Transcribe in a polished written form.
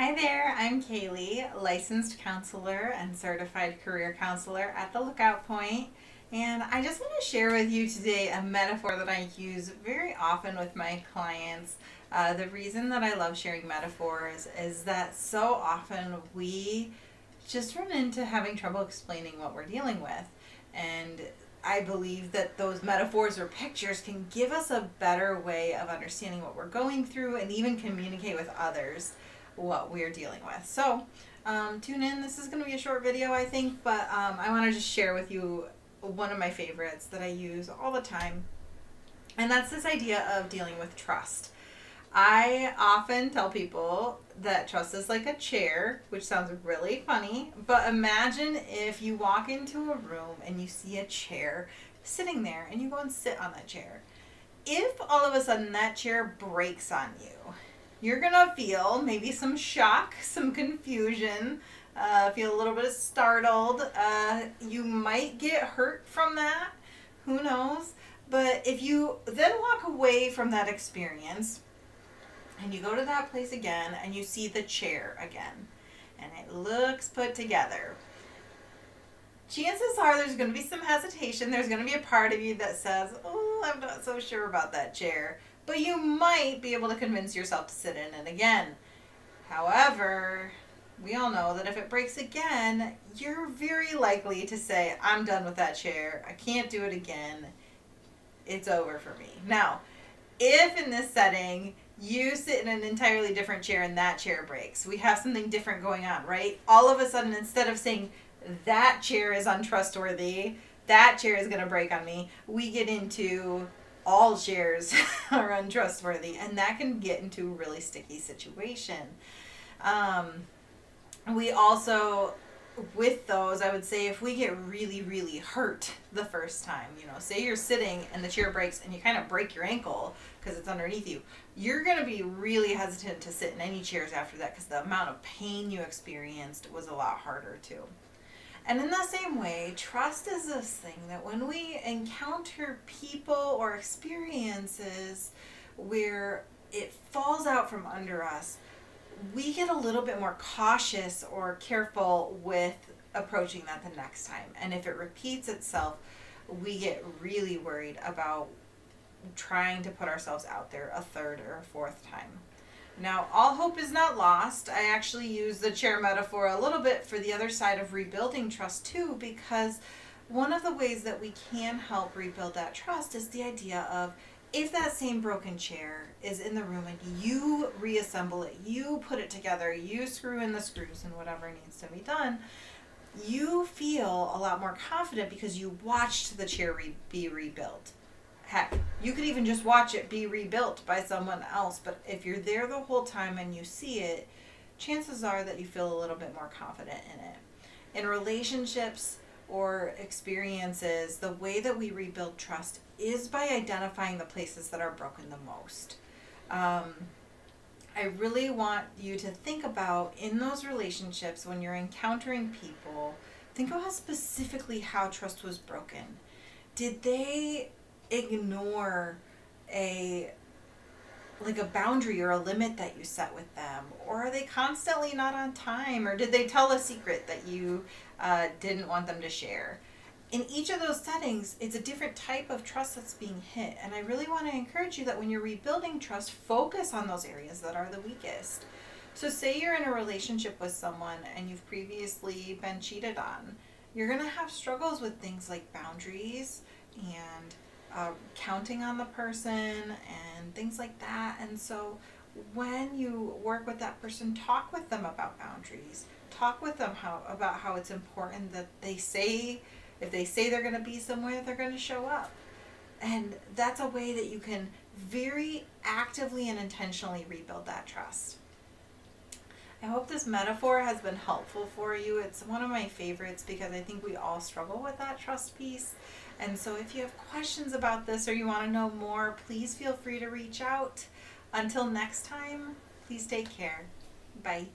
Hi there, I'm Kaylee, licensed counselor and certified career counselor at the Lookout Point. And I just want to share with you today a metaphor that I use very often with my clients. The reason that I love sharing metaphors is that so often we just run into having trouble explaining what we're dealing with. And I believe that those metaphors or pictures can give us a better way of understanding what we're going through and even communicate with others what we're dealing with. So tune in. This is going to be a short video, I think, but I want to just share with you one of my favorites that I use all the time, and that's this idea of dealing with trust. I often tell people that trust is like a chair, which sounds really funny, but imagine if you walk into a room and you see a chair sitting there and you go and sit on that chair. If all of a sudden that chair breaks on you, you're gonna feel maybe some shock, some confusion, feel a little bit startled. You might get hurt from that, who knows? But if you then walk away from that experience and you go to that place again and you see the chair again and it looks put together, chances are there's going to be some hesitation. There's going to be a part of you that says, oh, I'm not so sure about that chair. But you might be able to convince yourself to sit in it again. However, we all know that if it breaks again, you're very likely to say, I'm done with that chair. I can't do it again. It's over for me. Now, if in this setting you sit in an entirely different chair and that chair breaks, we have something different going on, right? All of a sudden, instead of saying that chair is untrustworthy, that chair is going to break on me, we get into all chairs are untrustworthy, and that can get into a really sticky situation. We also, with those, I would say if we get really, really hurt the first time, say you're sitting and the chair breaks and you kind of break your ankle because it's underneath you, you're going to be really hesitant to sit in any chairs after that because the amount of pain you experienced was a lot harder too. And in the same way, trust is this thing that when we encounter people or experiences where it falls out from under us, we get a little bit more cautious or careful with approaching that the next time. And if it repeats itself, we get really worried about trying to put ourselves out there a third or a fourth time. Now, all hope is not lost. I actually use the chair metaphor a little bit for the other side of rebuilding trust too, because one of the ways that we can help rebuild that trust is the idea of, if that same broken chair is in the room and you reassemble it, you put it together, you screw in the screws and whatever needs to be done, you feel a lot more confident because you watched the chair be rebuilt. Heck, you could even just watch it be rebuilt by someone else, but if you're there the whole time and you see it, chances are that you feel a little bit more confident in it. In relationships or experiences, the way that we rebuild trust is by identifying the places that are broken the most. I really want you to think about, in those relationships, when you're encountering people, think about specifically how trust was broken. Did they ignore a boundary or a limit that you set with them? Or are they constantly not on time? Or did they tell a secret that you didn't want them to share? In each of those settings, it's a different type of trust that's being hit. And I really want to encourage you that when you're rebuilding trust, focus on those areas that are the weakest. So say you're in a relationship with someone and you've previously been cheated on. You're going to have struggles with things like boundaries and counting on the person and things like that. And so when you work with that person, talk with them about boundaries. Talk with them about how it's important that if they say they're going to be somewhere, they're going to show up. And that's a way that you can very actively and intentionally rebuild that trust. I hope this metaphor has been helpful for you. It's one of my favorites because I think we all struggle with that trust piece. And so if you have questions about this or you want to know more, please feel free to reach out. Until next time, please take care. Bye.